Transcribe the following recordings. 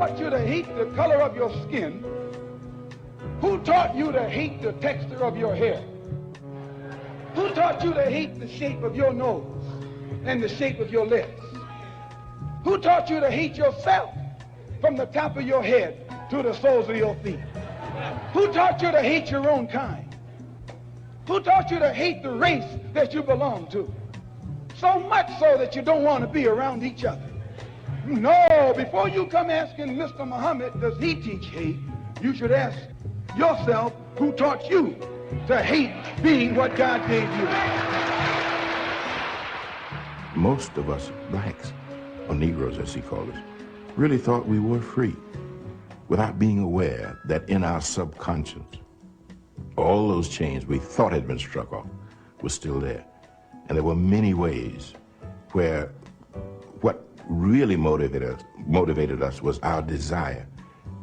taught you to hate the color of your skin? Who taught you to hate the texture of your hair? Who taught you to hate the shape of your nose and the shape of your lips? Who taught you to hate yourself from the top of your head to the soles of your feet? Who taught you to hate your own kind? Who taught you to hate the race that you belong to? So much so that you don't want to be around each other. No, before you come asking Mr. Muhammad, does he teach hate? You should ask yourself, who taught you to hate being what God gave you? Most of us blacks, or Negroes as he called us, really thought we were free without being aware that in our subconscious, all those chains we thought had been struck off were still there. And there were many ways where what really motivated us was our desire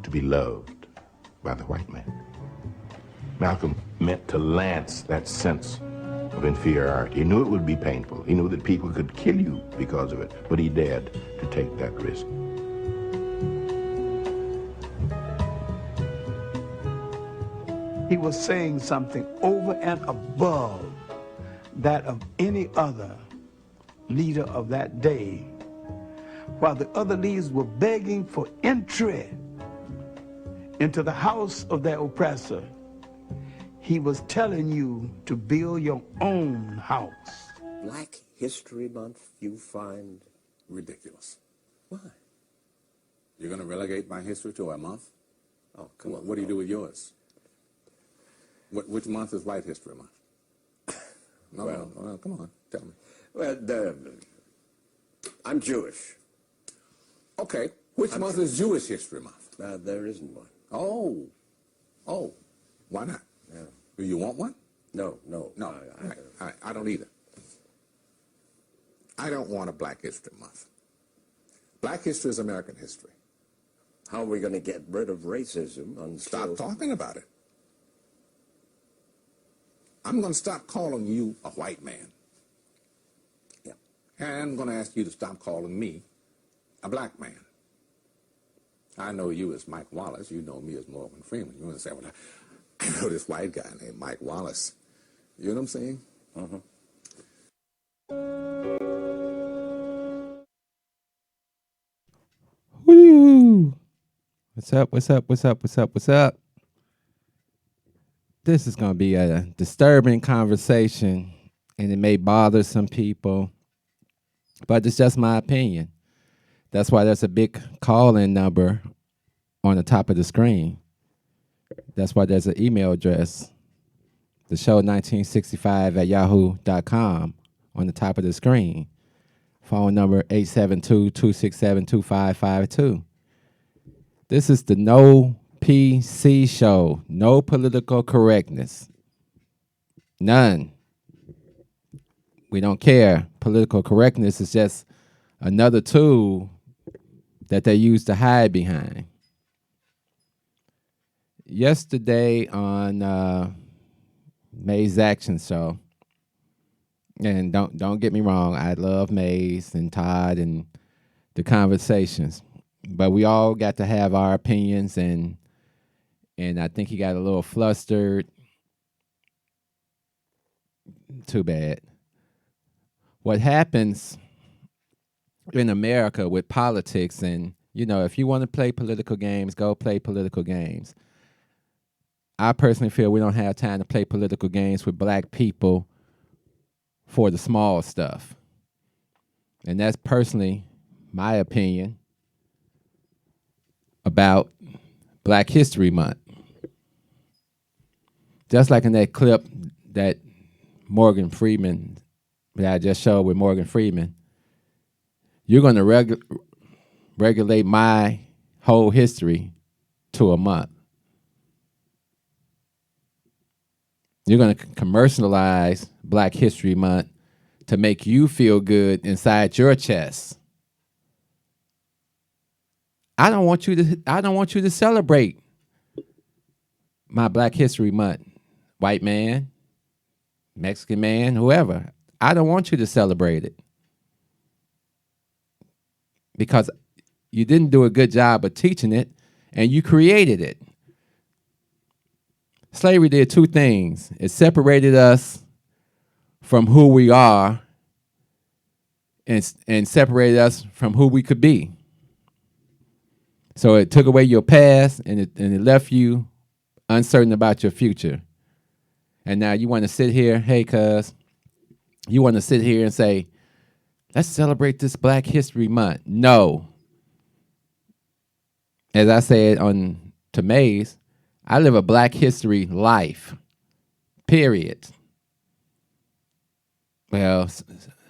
to be loved by the white man. Malcolm meant to lance that sense of inferiority. He knew it would be painful. He knew that people could kill you because of it, but he dared to take that risk. He was saying something over and above that of any other leader of that day, while the other leaders were begging for entry into the house of their oppressor. He was telling you to build your own house. Black History Month you find ridiculous. Why? You're going to relegate my history to a month? Oh, come on. What do you do with yours? Which month is White History Month? No, come on, tell me. Well, I'm Jewish. Okay, which month is Jewish History Month? There isn't one. Oh, why not? Yeah. Do you want one? No. I don't either. I don't want a Black History Month. Black history is American history. How are we going to get rid of racism until... Stop talking about it. I'm going to stop calling you a white man. Yeah. And I'm going to ask you to stop calling me a black man. I know you as Mike Wallace. You know me as Morgan Freeman. You're going to say, well, I know this white guy named Mike Wallace. You know what I'm saying? Uh-huh. Woo! What's up? This is going to be a disturbing conversation, and it may bother some people, but it's just my opinion. That's why there's a big call-in number on the top of the screen. That's why there's an email address, the show 1965 at yahoo.com on the top of the screen. Phone number 872-267-2552. This is the No PC show. No political correctness. None. We don't care. Political correctness is just another tool that they use to hide behind. Yesterday on May's Action Show, and don't get me wrong, I love Mays and Todd and the conversations, but we all got to have our opinions, and I think he got a little flustered. Too bad. What happens in America with politics, and if you want to play political games, go play political games. I personally feel we don't have time to play political games with black people for the small stuff. And that's personally my opinion about Black History Month. Just like in that clip that Morgan Freeman, that I just showed with Morgan Freeman, you're going to regulate my whole history to a month. You're going to commercialize Black History Month to make you feel good inside your chest. I don't want you to celebrate my Black History Month, white man, Mexican man, whoever. I don't want you to celebrate it. Because You didn't do a good job of teaching it, and you created it. Slavery did two things. It separated us from who we are and separated us from who we could be. So it took away your past and it left you uncertain about your future. And now you want to sit here, hey, cuz, you want to sit here and say, let's celebrate this Black History Month. No. As I said to Mays, I live a Black history life, period. Well,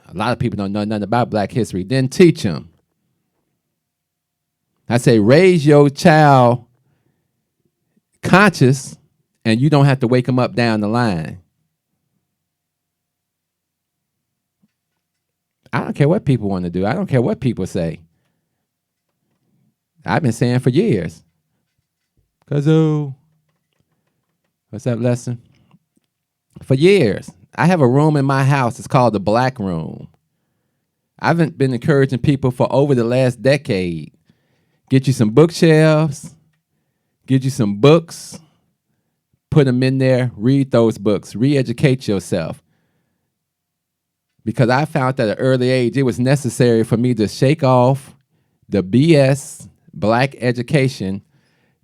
a lot of people don't know nothing about Black history. Then teach them. I say raise your child conscious, and you don't have to wake them up down the line. I don't care what people want to do. I don't care what people say. I've been saying for years. Kazoo. What's up, Lesson? For years. I have a room in my house. It's called the Black Room. I've been encouraging people for over the last decade. Get you some bookshelves. Get you some books. Put them in there. Read those books. Re-educate yourself. Because I found at an early age it was necessary for me to shake off the BS Black education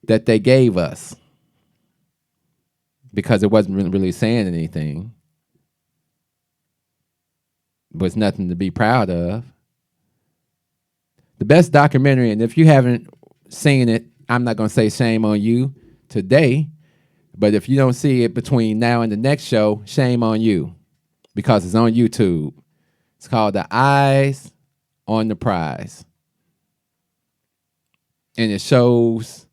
that they gave us. Because it wasn't really saying anything. It was nothing to be proud of. The best documentary, and if you haven't seen it, I'm not going to say shame on you today, but if you don't see it between now and the next show, shame on you, because it's on YouTube. It's called The Eyes on the Prize. And it shows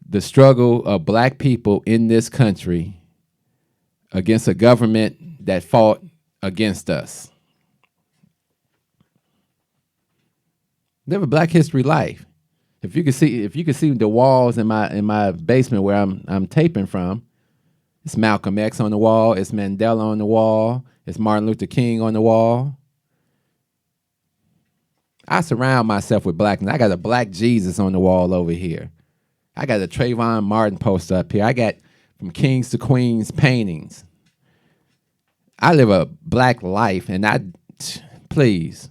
the struggle of Black people in this country against a government that fought against us. Live a Black history life. If you could see the walls in my basement where I'm taping from, it's Malcolm X on the wall, it's Mandela on the wall, it's Martin Luther King on the wall. I surround myself with blackness. I got a Black Jesus on the wall over here. I got a Trayvon Martin poster up here. I got from Kings to Queens paintings. I live a Black life, and please,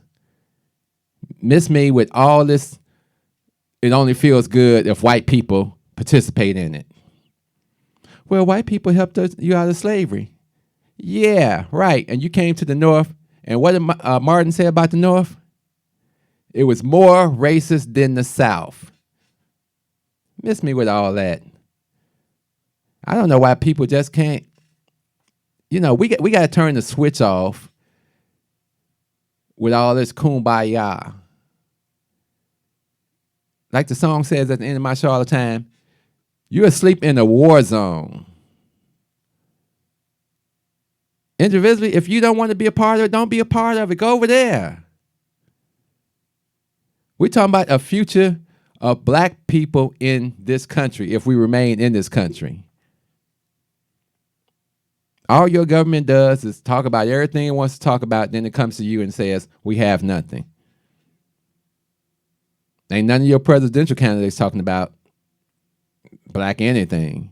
miss me with all this. It only feels good if white people participate in it. Well, white people helped you out of slavery. Yeah, right. And you came to the North, and what did Martin say about the North? It was more racist than the South. Miss me with all that. I don't know why people just can't. We got to turn the switch off with all this kumbaya. Like the song says at the end of my show all the time, you're asleep in a war zone. Individually, if you don't want to be a part of it, don't be a part of it. Go over there. We're talking about a future of Black people in this country if we remain in this country. All your government does is talk about everything it wants to talk about, then it comes to you and says, we have nothing. Ain't none of your presidential candidates talking about Black anything.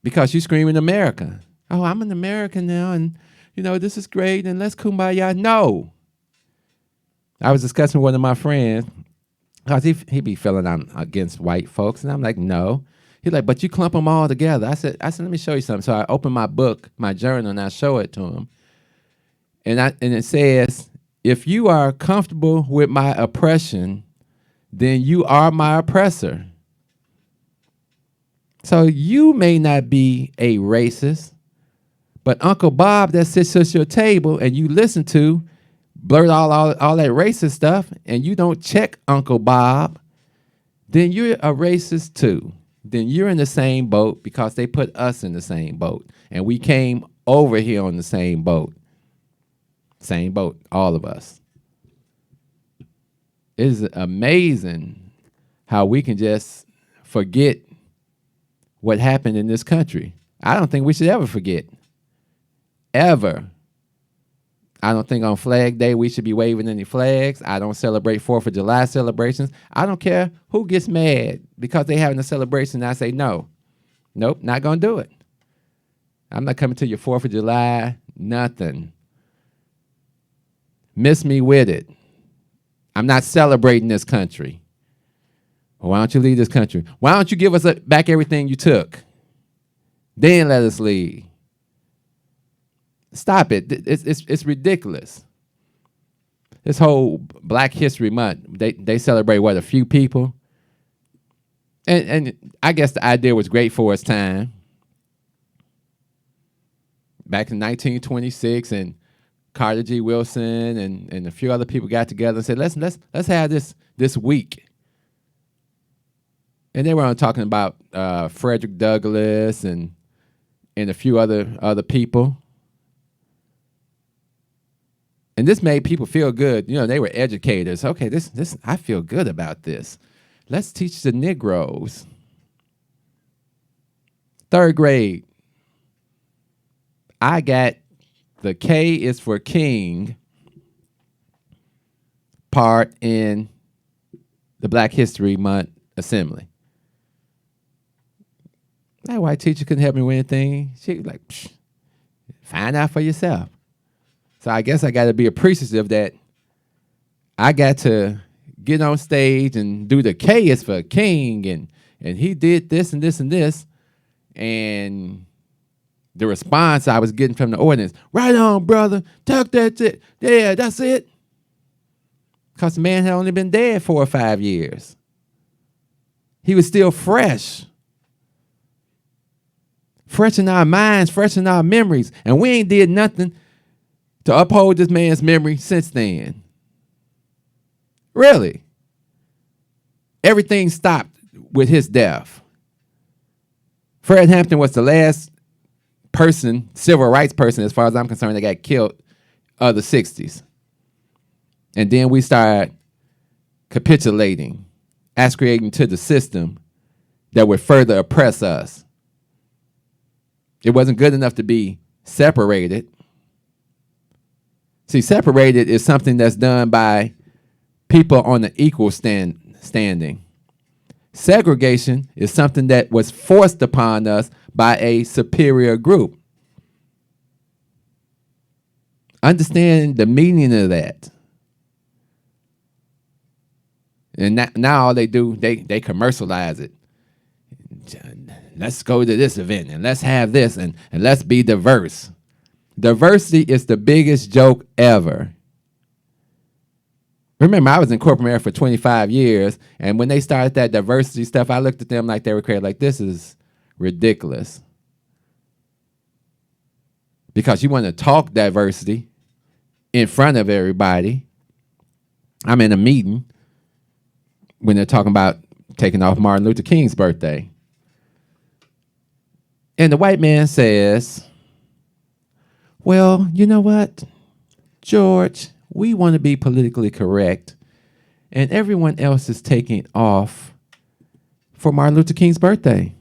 Because you screaming America. Oh, I'm an American now, and, this is great, and let's kumbaya. No. I was discussing with one of my friends, because he be feeling I'm against white folks, and I'm like, no. He's like, but you clump them all together. I said, let me show you something. So I open my book, my journal, and I show it to him. And it says, if you are comfortable with my oppression, then you are my oppressor. So you may not be a racist, but Uncle Bob that sits at your table and you listen to blurt all that racist stuff, and you don't check Uncle Bob, then you're a racist too. Then you're in the same boat because they put us in the same boat. And we came over here on the same boat. Same boat, all of us. It is amazing how we can just forget what happened in this country. I don't think we should ever forget. Ever. I don't think on Flag Day we should be waving any flags. I don't celebrate 4th of July celebrations. I don't care who gets mad because they having a celebration. I say no. Nope, not going to do it. I'm not coming to your 4th of July, nothing. Miss me with it. I'm not celebrating this country. Well, why don't you leave this country? Why don't you give us back everything you took? Then let us leave. Stop it. It's ridiculous. This whole Black History Month, they celebrate, what, a few people? And I guess the idea was great for its time. Back in 1926, and Carter G. Wilson and a few other people got together and said, let's have this week. And they were talking about Frederick Douglass and a few other people. And this made people feel good. You know, they were educators. Okay, this I feel good about this. Let's teach the Negroes. 3rd grade. I got the K is for King part in the Black History Month assembly. That white teacher couldn't help me with anything. She was like, psh, find out for yourself. So I guess I got to be appreciative that I got to get on stage and do the K is for King, and he did this and this and this. And the response I was getting from the audience, right on, brother, talk that shit. Yeah, that's it. Because the man had only been dead 4 or 5 years. He was still fresh. Fresh in our minds, fresh in our memories. And we ain't did nothing to uphold this man's memory since then. Really. Everything stopped with his death. Fred Hampton was the last person, civil rights person, as far as I'm concerned, that got killed of the 60s. And then we started capitulating, aspirating to the system that would further oppress us. It wasn't good enough to be separated. See, separated is something that's done by people on an equal standing. Segregation is something that was forced upon us by a superior group. Understand the meaning of that. And now all they do, they commercialize it. Let's go to this event and let's have this and let's be diverse. Diversity is the biggest joke ever. Remember, I was in corporate America for 25 years, and when they started that diversity stuff, I looked at them like they were crazy, like, this is ridiculous. Because you want to talk diversity in front of everybody. I'm in a meeting when they're talking about taking off Martin Luther King's birthday. And the white man says, well, you know what, George, we want to be politically correct, and everyone else is taking off for Martin Luther King's birthday.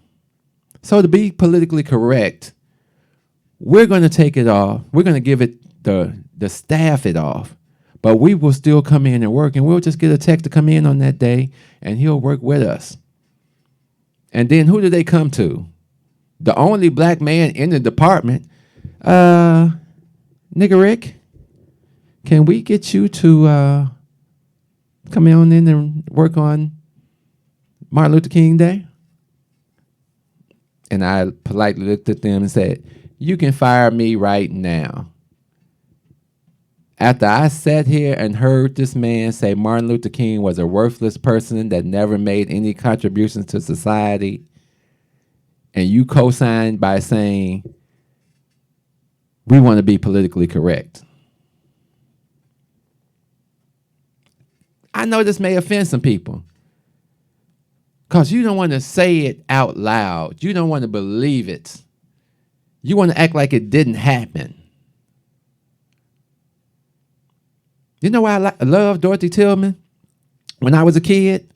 So to be politically correct, we're going to take it off. We're going to give it the staff it off, but we will still come in and work, and we'll just get a tech to come in on that day, and he'll work with us. And then who do they come to? The only black man in the department. Nigga Rick, can we get you to come on in and work on Martin Luther King Day? And I politely looked at them and said, you can fire me right now. After I sat here and heard this man say Martin Luther King was a worthless person that never made any contributions to society, and you co-signed by saying, we want to be politically correct. I know this may offend some people because you don't want to say it out loud. You don't want to believe it. You want to act like it didn't happen. You know why I love Dorothy Tillman? When I was a kid,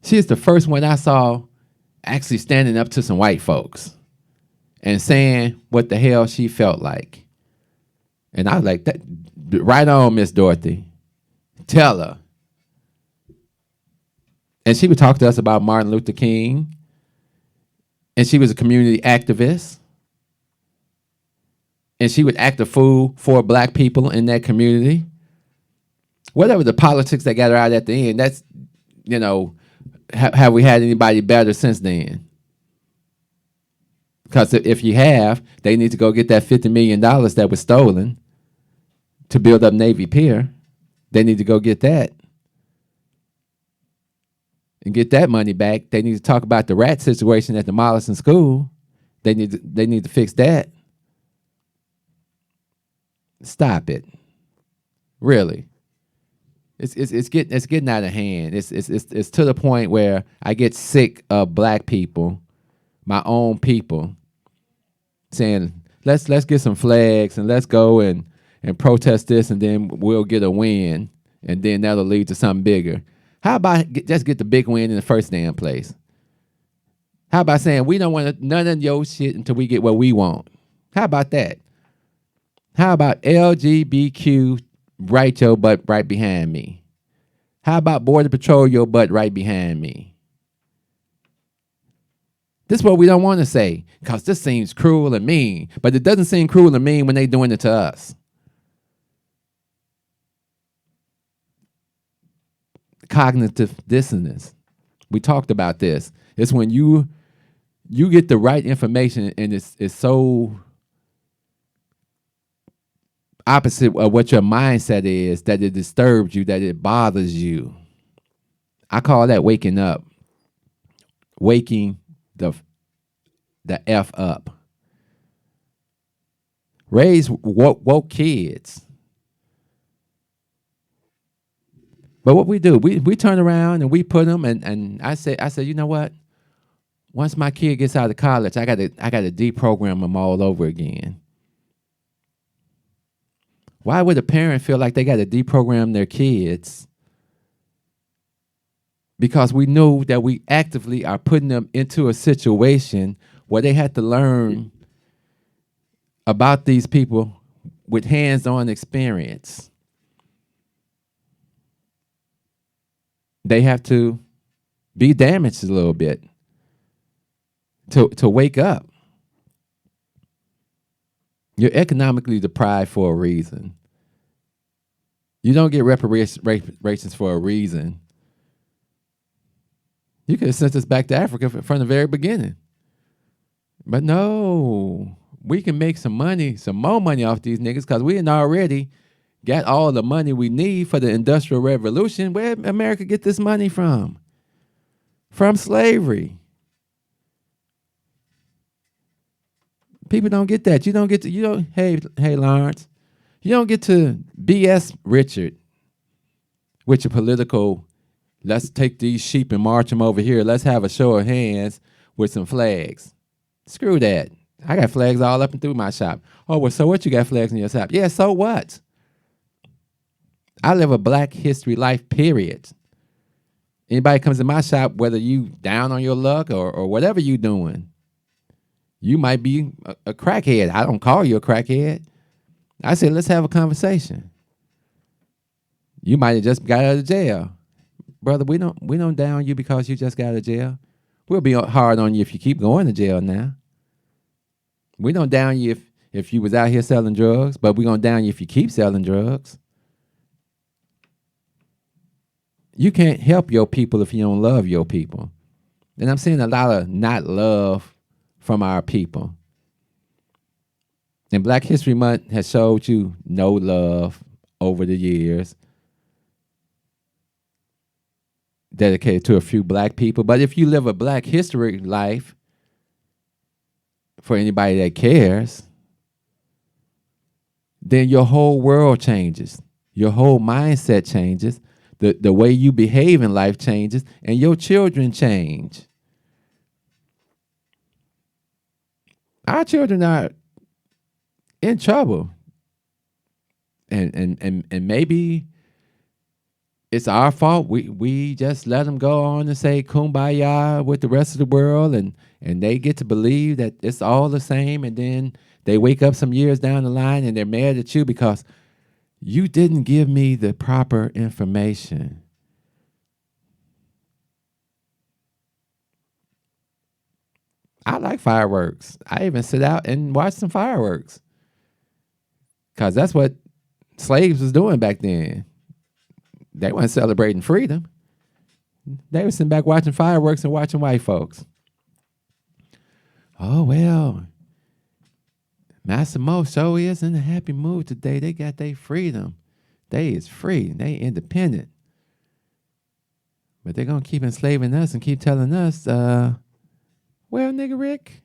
she is the first one I saw actually standing up to some white folks and saying what the hell she felt like. And I was like, that, right on, Miss Dorothy. Tell her. And she would talk to us about Martin Luther King. And she was a community activist. And she would act a fool for black people in that community. Whatever the politics that got her out at the end, that's, you know, have we had anybody better since then? Because if you have, they need to go get that $50 million that was stolen to build up Navy Pier. They need to go get that and get that money back. They need to talk about the rat situation at the Mollison School. They need to fix that. Stop it. Really. It's getting out of hand. It's to the point where I get sick of black people, my own people, saying let's get some flags and let's go and protest this, and then we'll get a win, and then that'll lead to something bigger. How about just get the big win in the first damn place? How about saying we don't want none of your shit until we get what we want? How about that? How about LGBTQ right your butt right behind me? How about Border Patrol your butt right behind me? This is what we don't want to say, because this seems cruel and mean, but it doesn't seem cruel and mean when they're doing it to us. Cognitive dissonance. We talked about this. It's when you get the right information and it's so opposite of what your mindset is that it disturbs you, that it bothers you. I call that waking up. Waking the F up. Raise woke kids. But what we do, we turn around and we put them, and I say, you know what? Once my kid gets out of college, I gotta deprogram them all over again. Why would a parent feel like they got to deprogram their kids? Because we know that we actively are putting them into a situation where they have to learn about these people with hands-on experience. They have to be damaged a little bit to wake up. You're economically deprived for a reason. You don't get reparations for a reason. You could have sent us back to Africa from the very beginning. But no, we can make some more money off these niggas, because we had already got all the money we need for the Industrial Revolution. Where did America get this money from? From slavery. People don't get that. Hey Lawrence, you don't get to BS Richard with your political, let's take these sheep and march them over here. Let's have a show of hands with some flags. Screw that. I got flags all up and through my shop. Oh, well, so what, you got flags in your shop? Yeah, so what? I live a Black history life, period. Anybody comes in my shop, whether you down on your luck or whatever you doing, you might be a crackhead. I don't call you a crackhead. I said, let's have a conversation. You might have just got out of jail. Brother, we don't down you because you just got out of jail. We'll be hard on you if you keep going to jail now. We don't down you if you was out here selling drugs, but we're going to down you if you keep selling drugs. You can't help your people if you don't love your people. And I'm seeing a lot of not love from our people. And Black History Month has showed you no love over the years, dedicated to a few black people. But if you live a Black history life, for anybody that cares, then your whole world changes. Your whole mindset changes. The way you behave in life changes, and your children change. Our children are in trouble. And maybe it's our fault. We just let them go on and say kumbaya with the rest of the world, and they get to believe that it's all the same, and then they wake up some years down the line and they're mad at you because you didn't give me the proper information. I like fireworks. I even sit out and watch some fireworks because that's what slaves was doing back then. They weren't celebrating freedom. They were sitting back watching fireworks and watching white folks. Oh, well, Master Mo show is in a happy mood today. They got their freedom. They is free. They independent. But they're going to keep enslaving us and keep telling us, well, nigga Rick,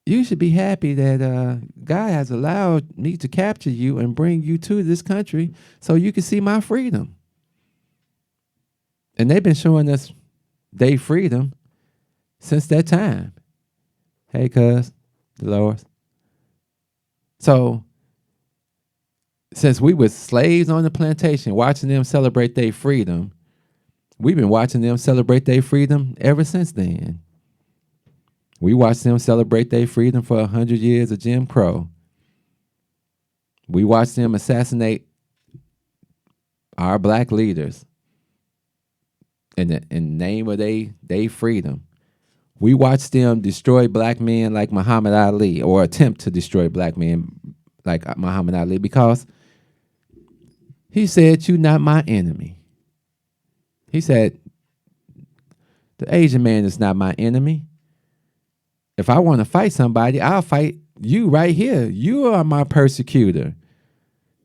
you should be happy that God has allowed me to capture you and bring you to this country so you can see my freedom. And they've been showing us their freedom since that time. Hey, cuz, Dolores. So, since we were slaves on the plantation, watching them celebrate their freedom, we've been watching them celebrate their freedom ever since then. We watched them celebrate their freedom for 100 years of Jim Crow. We watched them assassinate our black leaders in the name of their freedom. We watched them destroy black men like Muhammad Ali, or attempt to destroy black men like Muhammad Ali, because he said, "You not my enemy." He said, the Asian man is not my enemy. If I want to fight somebody, I'll fight you right here. You are my persecutor.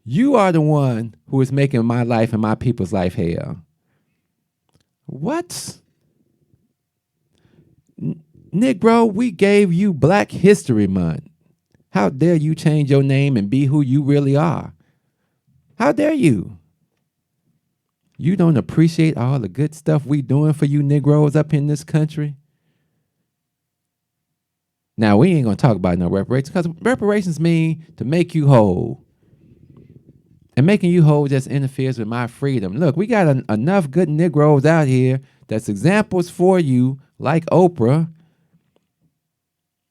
You are the one who is making my life and my people's life hell. What? Negro, we gave you Black History Month. How dare you change your name and be who you really are? How dare you? You don't appreciate all the good stuff we doing for you Negroes up in this country? Now, we ain't going to talk about no reparations, because reparations mean to make you whole. And making you whole just interferes with my freedom. Look, we got enough good Negroes out here that's examples for you, like Oprah,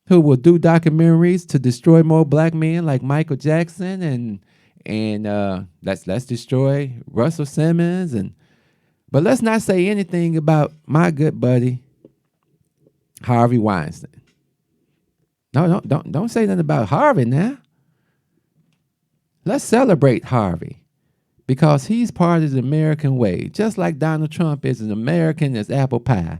who will do documentaries to destroy more black men like Michael Jackson, and let's destroy Russell Simmons, but let's not say anything about my good buddy Harvey Weinstein. No, don't say nothing about Harvey now. Let's celebrate Harvey, because he's part of the American way, just like Donald Trump is an American as apple pie.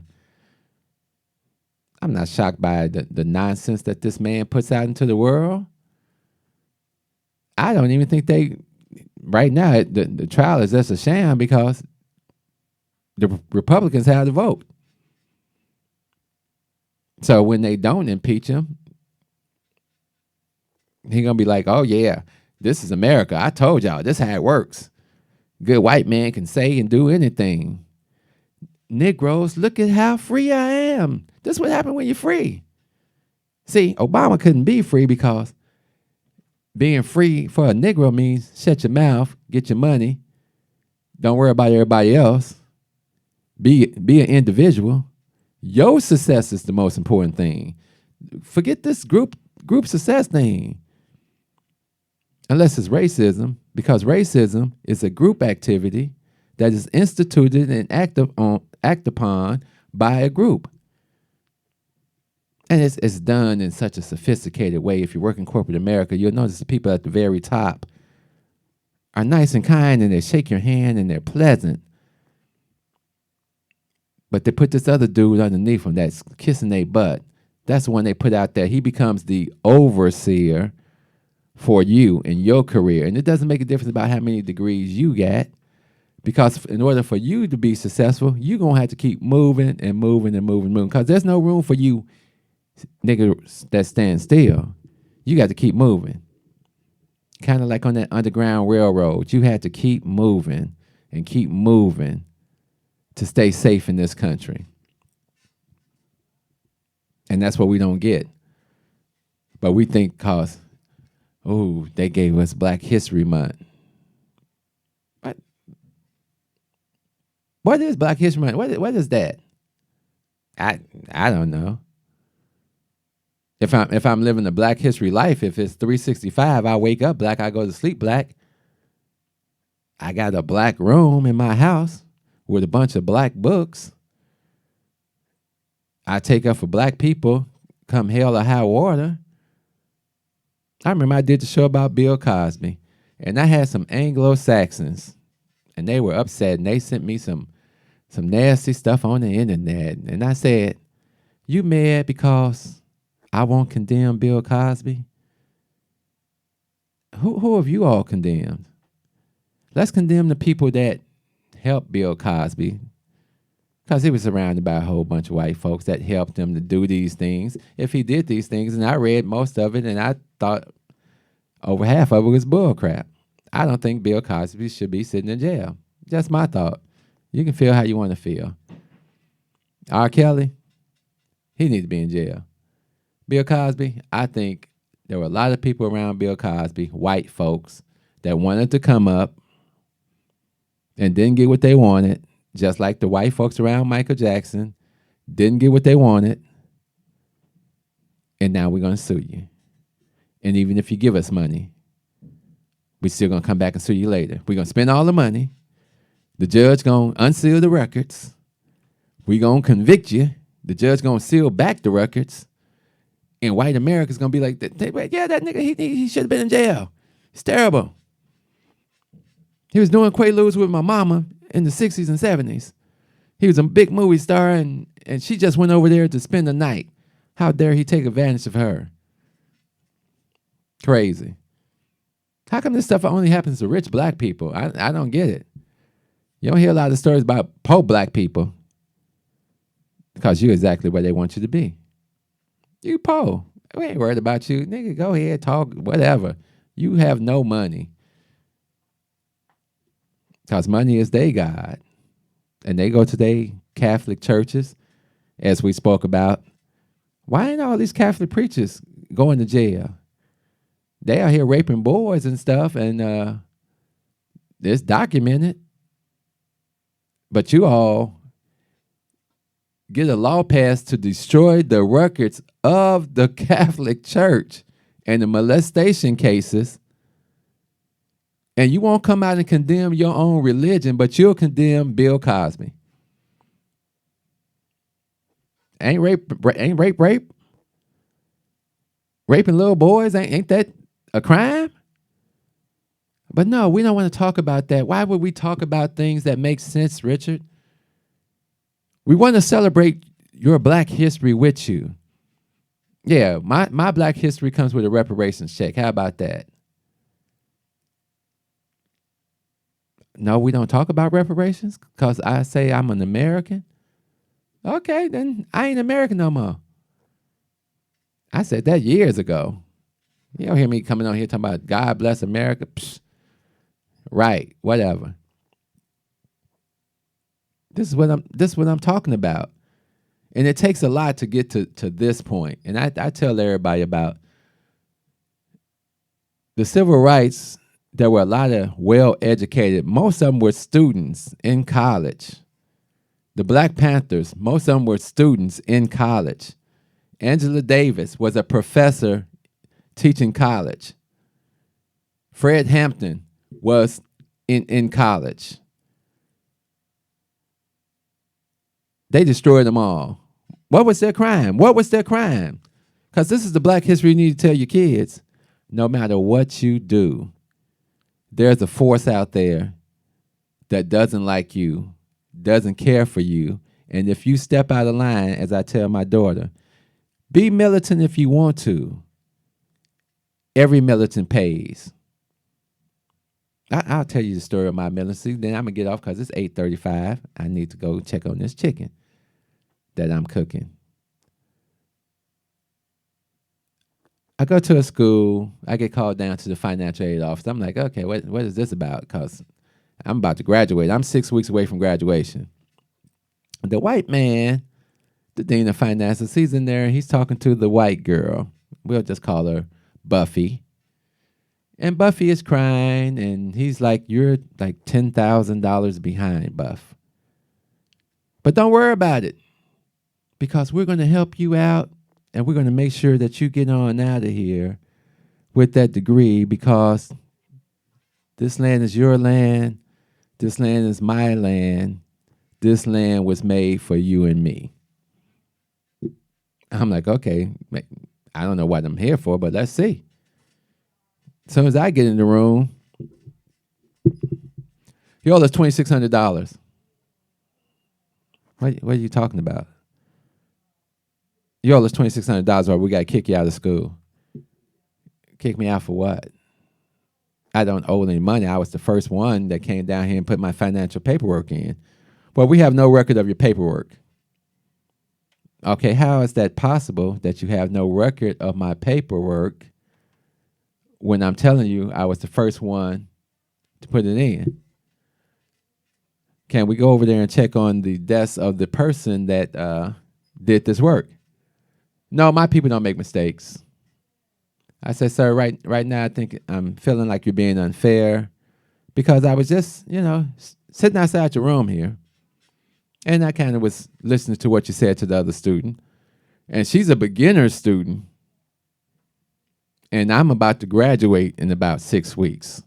I'm not shocked by the nonsense that this man puts out into the world. I don't even think right now, the trial is just a sham because the Republicans have the vote. So when they don't impeach him, he's going to be like, oh yeah, this is America. I told y'all, this is how it works. Good white man can say and do anything. Negroes, look at how free I am. This is what happens when you're free. See, Obama couldn't be free because being free for a Negro means shut your mouth, get your money, don't worry about everybody else, be an individual. Your success is the most important thing. Forget this group success thing. Unless it's racism, because racism is a group activity that is instituted and act upon by a group. And it's done in such a sophisticated way. If you work in corporate America, you'll notice the people at the very top are nice and kind, and they shake your hand and they're pleasant. But they put this other dude underneath them that's kissing their butt. That's the one they put out there. He becomes the overseer for you in your career. And it doesn't make a difference about how many degrees you got, because in order for you to be successful, you're going to have to keep moving and moving and moving and moving, because there's no room for you niggas that stand still. You got to keep moving. Kind of like on that Underground Railroad. You had to keep moving and keep moving to stay safe in this country. And that's what we don't get. But we think because, oh, they gave us Black History Month. But What is Black History Month? What is that? I don't know. If I'm living a Black history life, if it's 365, I wake up black, I go to sleep black. I got a black room in my house with a bunch of black books. I take up for black people, come hell or high water. I remember I did the show about Bill Cosby, and I had some Anglo-Saxons, and they were upset, and they sent me some nasty stuff on the internet. And I said, you mad because I won't condemn Bill Cosby? Who have you all condemned? Let's condemn the people that helped Bill Cosby, because he was surrounded by a whole bunch of white folks that helped him to do these things. If he did these things, and I read most of it, and I thought over half of it was bull crap. I don't think Bill Cosby should be sitting in jail. That's my thought. You can feel how you want to feel. R. Kelly, he needs to be in jail. Bill Cosby, I think there were a lot of people around Bill Cosby, white folks, that wanted to come up and didn't get what they wanted, just like the white folks around Michael Jackson didn't get what they wanted, and now we're going to sue you. And even if you give us money, we're still going to come back and sue you later. We're going to spend all the money. The judge going to unseal the records. We're going to convict you. The judge going to seal back the records. And white America's going to be like, yeah, that nigga, he should have been in jail. It's terrible. He was doing Quaaludes with my mama in the 60s and 70s. He was a big movie star, and she just went over there to spend the night. How dare he take advantage of her? Crazy. How come this stuff only happens to rich black people? I don't get it. You don't hear a lot of stories about poor black people because you're exactly where they want you to be. You poor. We ain't worried about you. Nigga, go ahead, talk, whatever. You have no money. Because money is their God. And they go to their Catholic churches, as we spoke about. Why ain't all these Catholic preachers going to jail? They out here raping boys and stuff, and it's documented. But you all get a law passed to destroy the records of the Catholic Church and the molestation cases, and you won't come out and condemn your own religion, but you'll condemn Bill Cosby. Ain't rape? Raping little boys, ain't that a crime? But no, we don't want to talk about that. Why would we talk about things that make sense, Richard? We want to celebrate your black history with you. Yeah, my black history comes with a reparations check. How about that? No, we don't talk about reparations because I say I'm an American. Okay, then I ain't American no more. I said that years ago. You don't hear me coming on here talking about God bless America. Psh. Right, whatever. This is what I'm talking about. And it takes a lot to get to this point. And I tell everybody about the civil rights. There were a lot of well-educated, most of them were students in college. The Black Panthers, most of them were students in college. Angela Davis was a professor teaching college. Fred Hampton was in college. They destroyed them all. What was their crime? What was their crime? Because this is the black history you need to tell your kids. No matter what you do, there's a force out there that doesn't like you, doesn't care for you. And if you step out of line, as I tell my daughter, be militant if you want to. Every militant pays. I'll tell you the story of my militancy. Then I'm going to get off because it's 8:35. I need to go check on this chicken that I'm cooking. I go to a school. I get called down to the financial aid office. I'm like, okay, what is this about? Because I'm about to graduate. I'm 6 weeks away from graduation. The white man, the dean of finances, he's in there and he's talking to the white girl. We'll just call her Buffy. And Buffy is crying, and he's like, you're like $10,000 behind, Buff. But don't worry about it, because we're going to help you out, and we're going to make sure that you get on out of here with that degree, because this land is your land. This land is my land. This land was made for you and me. I'm like, okay, I don't know what I'm here for, but let's see. As soon as I get in the room, you owe us $2,600. What are you talking about? You owe us $2,600 or we got to kick you out of school. Kick me out for what? I don't owe any money. I was the first one that came down here and put my financial paperwork in. Well, we have no record of your paperwork. Okay, how is that possible that you have no record of my paperwork when I'm telling you I was the first one to put it in? Can we go over there and check on the desk of the person that did this work? No, my people don't make mistakes. I said, sir, right now I think I'm feeling like you're being unfair, because I was just, sitting outside your room here, and I kind of was listening to what you said to the other student, and she's a beginner student, and I'm about to graduate in about 6 weeks.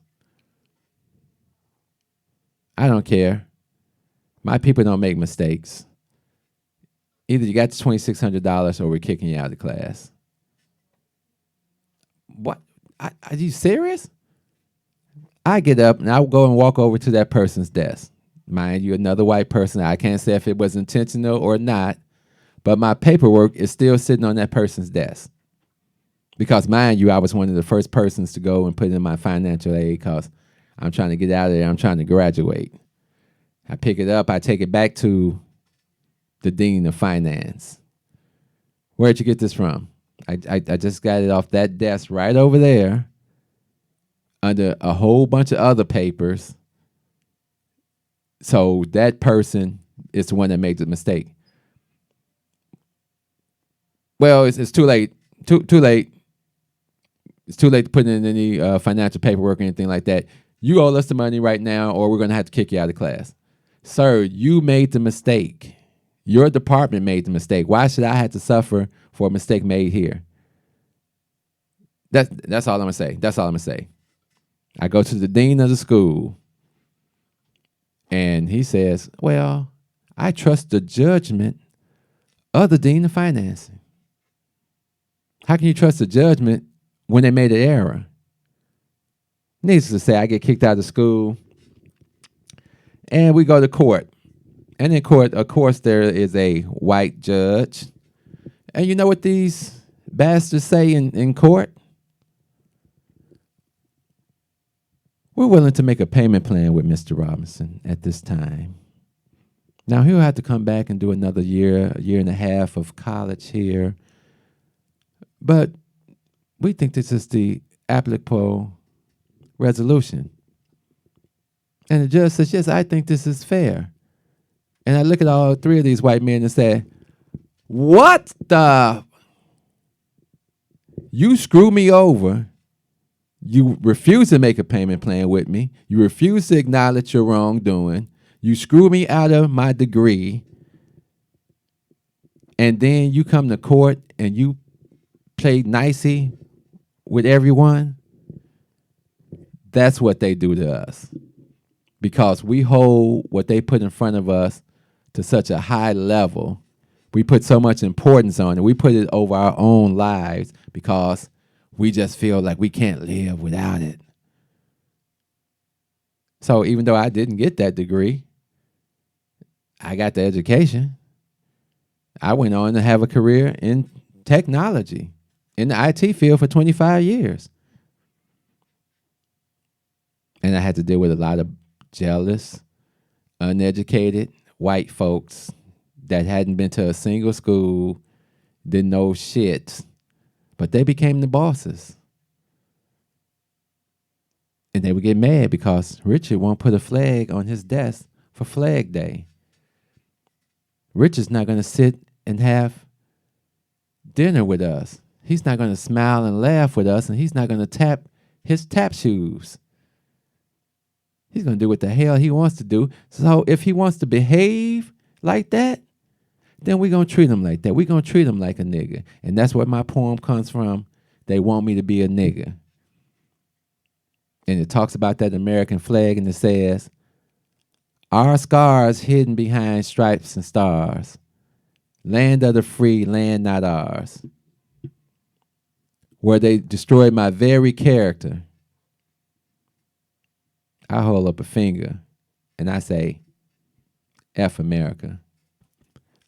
I don't care. My people don't make mistakes. Either you got the $2,600 or we're kicking you out of the class. What? Are you serious? I get up and I will go and walk over to that person's desk. Mind you, another white person. I can't say if it was intentional or not, but my paperwork is still sitting on that person's desk. Because mind you, I was one of the first persons to go and put in my financial aid because I'm trying to get out of there. I'm trying to graduate. I pick it up. I take it back to the dean of finance. Where'd you get this from? I just got it off that desk right over there under a whole bunch of other papers. So that person is the one that made the mistake. Well, it's too late. Too late. It's too late to put in any financial paperwork or anything like that. You owe us the money right now, or we're going to have to kick you out of class. Sir, you made the mistake. Your department made the mistake. Why should I have to suffer for a mistake made here? That's all I'm going to say. That's all I'm going to say. I go to the dean of the school, and he says, well, I trust the judgment of the dean of financing. How can you trust the judgment when they made an error? Needless to say, I get kicked out of school, and we go to court. And in court, of course, there is a white judge. And you know what these bastards say in court? We're willing to make a payment plan with Mr. Robinson at this time. Now, he'll have to come back and do another year, a year and a half of college here. But we think this is the applicable resolution. And the judge says, yes, I think this is fair. And I look at all three of these white men and say, what the? You screw me over. You refuse to make a payment plan with me. You refuse to acknowledge your wrongdoing. You screw me out of my degree. And then you come to court and you play nicey with everyone. That's what they do to us. Because we hold what they put in front of us to such a high level. We put so much importance on it. We put it over our own lives because we just feel like we can't live without it. So even though I didn't get that degree, I got the education. I went on to have a career in technology, in the IT field for 25 years. And I had to deal with a lot of jealous, uneducated white folks that hadn't been to a single school, didn't know shit, but they became the bosses. And they would get mad because Richard won't put a flag on his desk for Flag Day. Richard's not going to sit and have dinner with us. He's not going to smile and laugh with us, and he's not going to tap his tap shoes. He's going to do what the hell he wants to do. So if he wants to behave like that, then we're going to treat them like that. We're going to treat them like a nigga. And that's where my poem comes from. They want me to be a nigga. And it talks about that American flag, and it says, our scars hidden behind stripes and stars. Land of the free, land not ours. Where they destroyed my very character. I hold up a finger and I say, F America.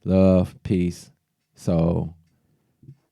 Love, peace, soul.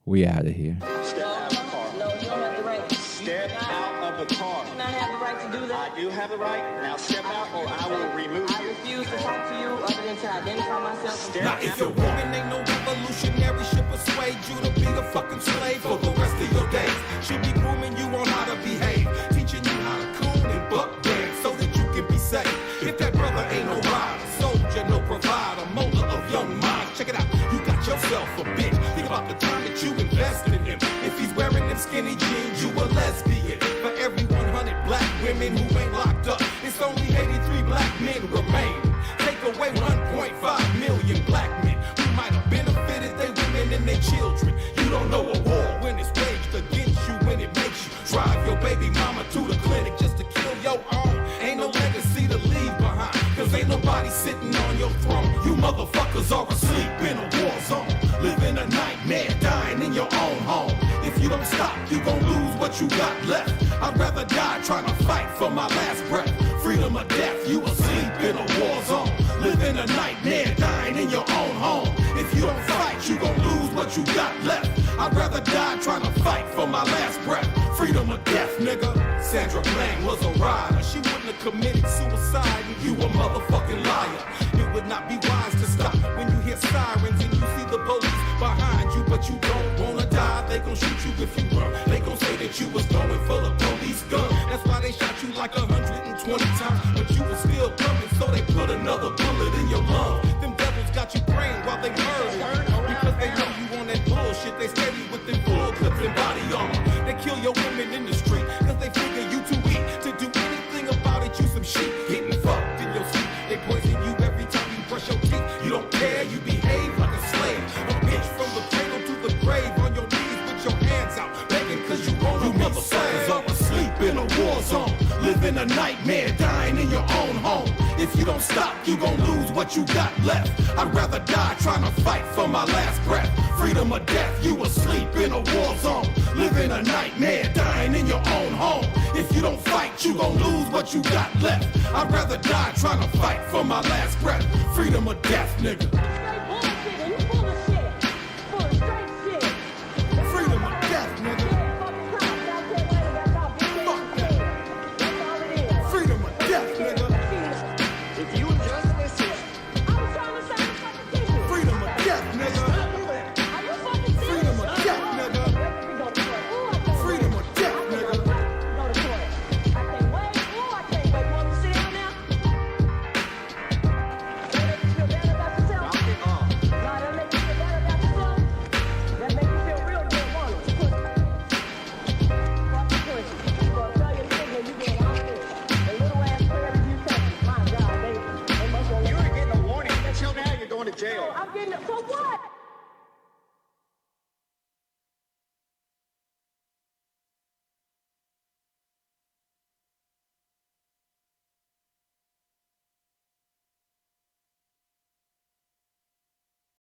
We out of here. Step out of the car. No, you don't have the right. Step out of the car. Do not have the right to do that. I do have the right. Now step out or I will remove I you. refuse to talk to you other than to identify myself. Step Now, if your woman ain't no revolutionary, she'll persuade you to be a fucking slave for the rest of your days. She'll be grooming you on how to behave, teaching you how to coon and buck dance so that you can be safe. If that brother ain't no rider, soldier, no provider, molder of young minds, check it out. You got yourself a bitch. Think about the time that you invest in him. If he's wearing them skinny jeans, you a lesbian. For every 100 black women who ain't locked up, it's only 83 black men remaining. Take away 1.5 million black men who might have benefited their women and their children. You don't know a war when it's waged against you, when it makes you drive your baby mama to the clinic just to kill your own. Ain't no legacy to leave behind, cause ain't nobody sitting on your throne. You motherfuckers are asleep in a war zone, living a nightmare, dying in your own home. If you don't stop, you gon' lose what you got left. I'd rather die trying to fight for my last breath. Freedom or death, you asleep in a war zone, living a nightmare, dying in your own home. If you don't fight, you gon' lose what you got left. I'd rather die trying to fight for my last breath. Freedom or death, nigga. Sandra Bland was a rider. She wouldn't have committed suicide. You a motherfucking liar. It would not be wise to stop when you hear sirens and you see the police behind you, but you don't wanna die. They gon' shoot you if you run. They gon' say that you was going for the police gun. That's why they shot you like 120 times, but you was still coming, so they put another bullet in your lung. Them devils got you praying while they murder, because they know you on that bullshit. They steady with them bull clips and body armor. They kill your women in the street, cause they figure you too weak to do anything about it. You some shit, getting fucked in your sleep. They poison you every time you brush your teeth. You don't care, you behave like a slave. A bitch from the cradle to the grave, on your knees with your hands out, begging cause you want to. You motherfuckers are asleep in a war zone, living a nightmare, dying in your own home. If you don't stop, you gon' lose what you got left. I'd rather die trying to fight for my last breath. Freedom or death, you asleep in a war zone, living a nightmare, dying in your own home. If you don't fight, you gon' lose what you got left. I'd rather die trying to fight for my last breath. Freedom or death, nigga.